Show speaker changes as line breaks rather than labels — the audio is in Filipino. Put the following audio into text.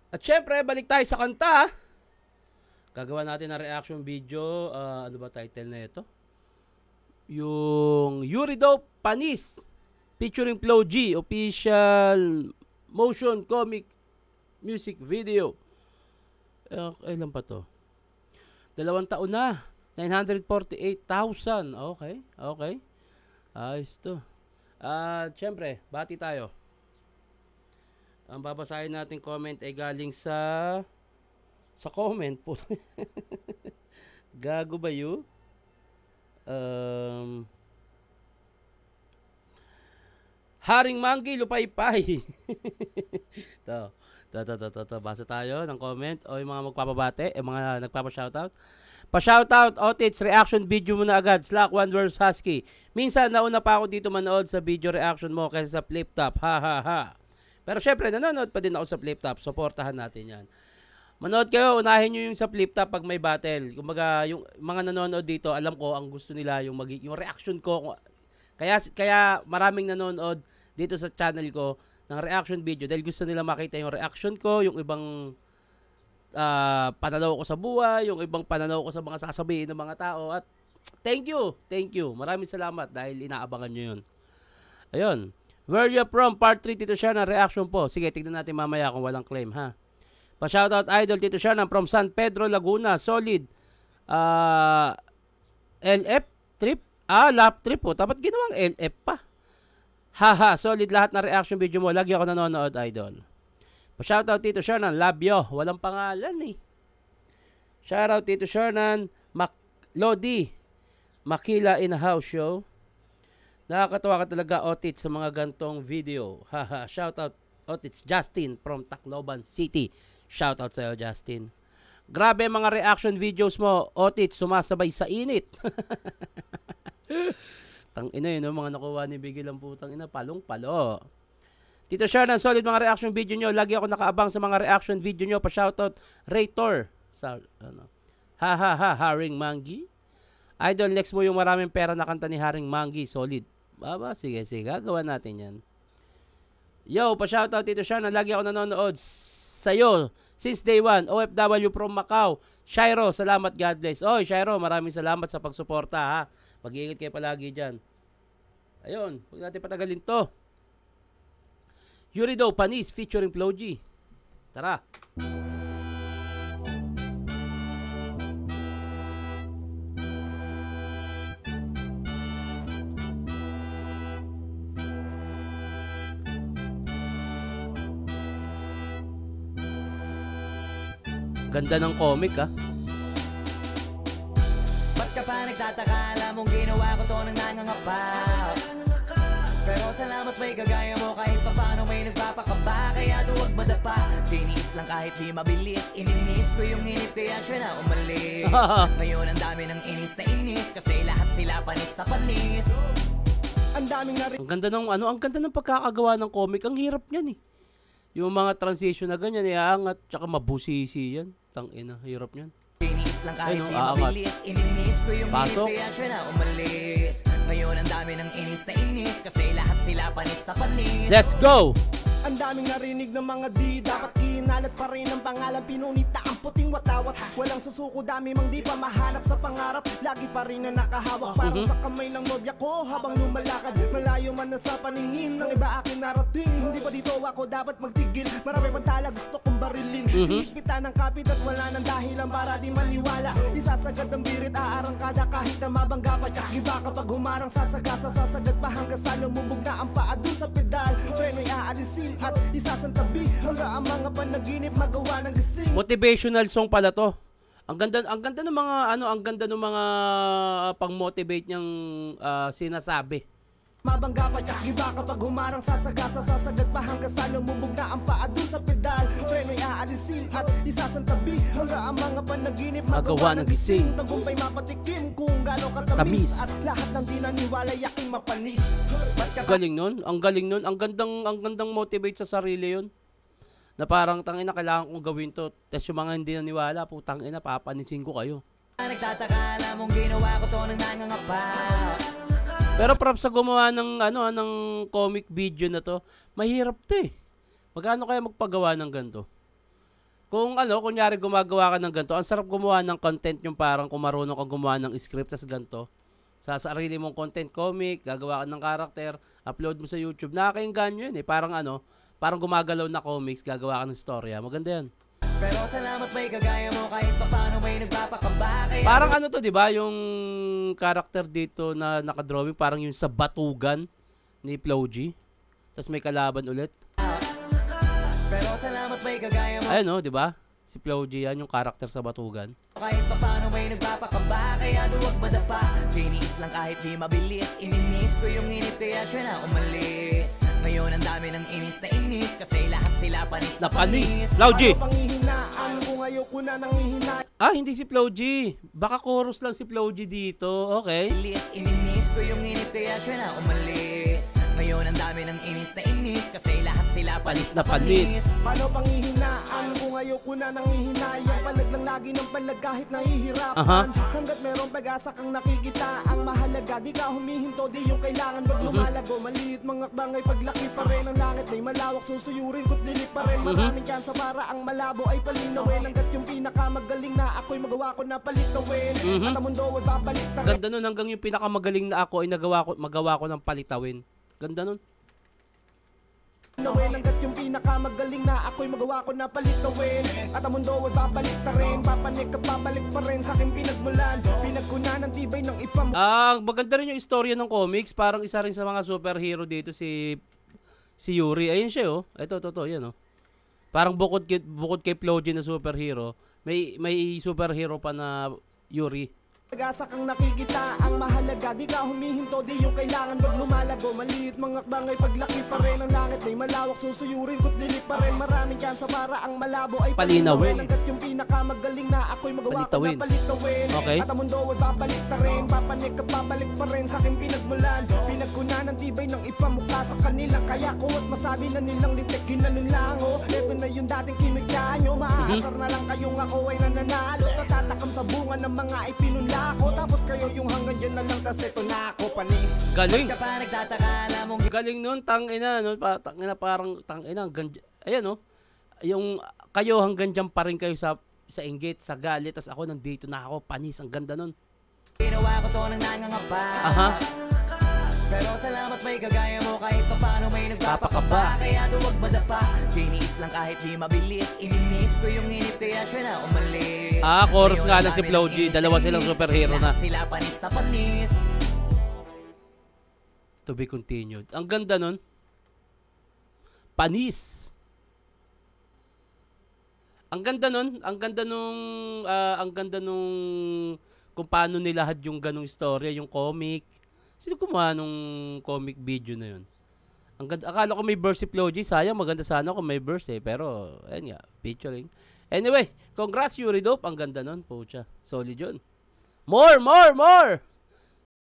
At syempre, balik tayo sa kanta. Gagawa natin ng reaction video. Ano ba title na ito? Yung Yurido Panis featuring Flo G. Official motion comic music video. Ilan pa to? 2 taon na. 948,000. Okay, okay. Ayos to. Syempre, bati tayo. Ang babasahin natin comment ay galing sa comment po. Gago ba yun? Haring Manggi Lupaypay. to. Basa tayo ng comment o yung mga magpapabate, yung mga nagpapa-shoutout. Pa-shoutout, Otits, reaction video mo na agad. Slack 1 vs Husky. Minsan, nauna pa ako dito manood sa video reaction mo kaysa sa flip top. Ha ha ha. Pero syempre, nanonood pa din ako sa flip top. Suportahan natin yan. Manood kayo, unahin nyo yung sa flip top pag may battle. Kumbaga, yung mga nanonood dito, alam ko, ang gusto nila, yung reaction ko. Kaya maraming nanonood dito sa channel ko ng reaction video dahil gusto nila makita yung reaction ko, yung ibang pananaw ko sa buhay, yung ibang pananaw ko sa mga sasabihin ng mga tao. At thank you. Maraming salamat dahil inaabangan nyo yun. Ayun. Where you from? Part 3, Tito Shannon, reaction po. Sige, tignan natin mamaya kung walang claim, ha? Pa-shoutout idol, Tito Shannon, from San Pedro, Laguna. Solid. LF trip? Lap trip po. Dapat ginawang LF pa. Haha, solid lahat na reaction video mo. Lagi ako nanonood, idol. Pa-shoutout, Tito Shannon, love you. Walang pangalan, eh. Shoutout, Tito Shannon, Lodi. Makila in a house show. Nakakatawa ka talaga, Otits, sa mga gantong video. Haha, shoutout, Otits. Justin from Tacloban City. Shoutout sa'yo, Justin. Grabe mga reaction videos mo, Otits, sumasabay sa init. Tangina yun, mga nakuha ni Bigil ang putang ina, palong-palo. Tito Shannon, solid mga reaction video nyo. Lagi ako nakaabang sa mga reaction video nyo. Pa-shoutout, Raytor. Haring Manggi. Idol, next mo yung maraming pera na kanta ni Haring Manggi. Solid. Baba, sige, gagawa natin yan. Yo, pa-shoutout Tito Shannon, lagi ako nanonood sa'yo since day 1. OFW from Macau. Shiro, salamat, God bless. Oy, Shiro, maraming salamat sa pagsuporta, ha. Mag-iingat kayo palagi dyan. Ayun, huwag natin patagalin to. Yurido Panis featuring Flo G. Tara. Ganda ng comic, ha.
Ba't ka pa nagtataka? Alam mong ginawa ko to nang nangangapa. Pero salamat may kagaya mo, kahit pa paano may nagpapakaba. Kaya duwag madapa, tinis lang kahit di mabilis. Ininis ko yung inip kaya siya na umalis. Ngayon ang dami ng inis na inis, kasi lahat sila panis na panis. Ang daming
Ang ganda ng ang ganda ng pagkakagawa ng comic. Ang hirap niyan, eh. Yung mga transition na ganyan, iangat, tsaka mabusisi yan. Tangina, hirap niyan.
Tinis lang kahit di mabilis. Ininis ko yung inip kaya siya na umalis. Ngayon ang dami ng inis na inis, kasi lahat sila panis na panis.
Let's go!
Ang daming narinig ng mga di dapat kinalat pa rin ang pangalan. Pinunit na ang puting watawat. Walang susuko, dami mang di pa mahanap sa pangarap. Lagi pa rin na nakahawak parang sa kamay ng nobya ko habang lumalakad. Malayo man na sa paningin ng iba akin narating. Hindi pa dito ako dapat magtigil. Marami pang tala gusto kong barilin. Hihigpitan ng kapit at wala nang dahilan para di maniwala. Isasagad ang birit, aarangkada kahit na mabangga pa. Iba kapag humarang sasagasa, sasagad pa hanggang sa lumubog na ang paa dun sa pedal. Preno'y aalisin at isasantabi hanggang ang mga panaginip magawa ng gising.
Motivational song pala to. Ang ganda ng mga ang ganda ng mga pang-motivate niyang sinasabi.
Mabangga pa iba kapag humarang sasagasa, sasagad pa hanggang sa lumubog na ang paa dun sa pedal. Preno'y aalisin at isasantabi hanggang ang mga panaginip magawa ng gising. Tagumpay mapatikim kung gaano katamis at lahat ng di naniwala yaking mapanis.
Galing nun. Ang galing nun. Ang gandang motivate sa sarili yun. Na parang tangina kailangan kong gawin to. Tapos yung mga hindi naniwala, putang ina, papanisin ko kayo.
Nagtataka, alam mong ginawa ko to nang nangangapa.
Pero props sa gumawa ng ng comic video na to, mahirap 'to eh. Magkano kaya magpagawa ng ganito? Kung ano, kunyari gumagawa ka ng ganito, ang sarap gumawa ng content yung parang kung marunong kang gumawa ng script, tas ganito. Sa sarili mong content, comic, gagawa ka ng karakter, upload mo sa YouTube. Nakakainggan yun eh. Parang ano, parang gumagalaw na comics, gagawa ka ng storya. Maganda yan.
Pero salamat may kagaya mo kahit papano may nagpapakaba. Kaya
Parang ano to, di ba? Yung karakter dito na nakadrawing, parang yung sa batugan ni Flo G. Tas may kalaban ulit.
Pero salamat may kagaya mo
Ayun no, di ba? Si Flo G yan, yung karakter sa batugan.
kahit papano may nagpapakaba. Kaya duwag madapa. Tiniis lang kahit di mabilis. Ininis ko yung inip kaya siya na umalis. Ngayon ang dami ng inis na inis. Kasi lahat sila panis na panis.
Flo G!
Ano panghihinaan kung ayoko na nangihinay?
Ah, hindi si Flo G. Baka chorus lang si Flo G dito. Okay.
Inis, ininis ko yung inip kaya siya na umalis. Ngayon ang dami ng inis na inis. Kasi lahat sila panis na panis.
Paano panghihinaan kung ayoko na nangihinay? Ang palag lang lagi ng palag kahit nahihirapan.
Aha.
Hanggat merong pag-asa kang nakikita. Ang mahalaga di ka humihinto, di yung kailangan wag lumalago. Maliit mga akbang ay paglaki pa rin. Ang langit ay malawak, susuyurin ko't dilik pa rin. Maraming kansa para ang malabo ay palinawin. Hanggat yung pinakamagaling na ako'y magawa ko na palitawin. At ang mundo ay babalik ta rin.
Ganda nun, hanggang yung pinakamagaling na ako ay magawa ko ng palitawin. Ganda nun.
Hanggat yung pinakamagaling na ako'y magawa ko na palitawin. At ang mundo ay babalik ta rin. Papanik at babalik pa rin sa aking pinagmulan. Pinagkunan ng tibay ng ipam.
Maganda rin yung istorya ng comics. Parang isa rin sa mga superhero dito si Yuri. Ayun siya oh. Ito, yan oh. Parang bukod kay Flo G na superhero, may superhero pa na Yuri.
Pag-asa kang nakikita, ang mahalaga di ka humihinto, di yung kailangan wag lumalago. Maliit mga akbang ay paglaki pa rin. Ang langit ay malawak, susuyurin ko't dilik pa rin. Maraming kansa para ang malabo ay
Palinawin.
Hanggat yung pinakamagaling na ako'y magawa ko
Palitawin.
na palitawin.
Okay.
At ang mundo ay babalik ta rin. Papanik at babalik pa rin sa aking pinagmulan. Pinagkunan ng tibay ng ipamukha sa kanila. Kaya ko at masabi na nilang lintik ginanon lang oh. Ito na yung dating kinagyan nyo. Maaasar na lang kayong ako ay nananalo. Natatakam sa bunga ng mga ipinunla ko. Tapos kayo yung hanggang dyan na lang. Tas eto na ako panis.
Galing.
Ka pa nagtataka, alam mong
Galing nun, tangina, no? Tangina, parang tangina, ayan no. Yung kayo hanggang dyan pa rin kayo sa inggit, sa galit, tas ako nandito na ako, panis, ang ganda nun.
ginawa ko to nang nangangapa.
Aha.
Pero salamat may kagaya mo kahit papano may nagpapakaba. Kaya duwag madapa. Tiniis lang kahit di mabilis. Ininis ko yung inip kaya siya na umalis.
Chorus
Ngayon
nga
ang
lang si
dami
Flo
ng
G.
inis
Dalawa
na
silang
inis.
superhero na.
Sila panis na panis.
To be continued. Ang ganda nun. Panis. Ang ganda nun. Ang ganda nung kung paano nilahad yung ganong istorya, yung comic. Sino gumawa nung comic video na yun? Ang ganda. Akala ko may verse si Flo G. Sayang, maganda sana kung may verse eh. Pero, ayun nga, featuring. Anyway, congrats Yuri Dope. Ang ganda nun. Pucha. Solid yun. More!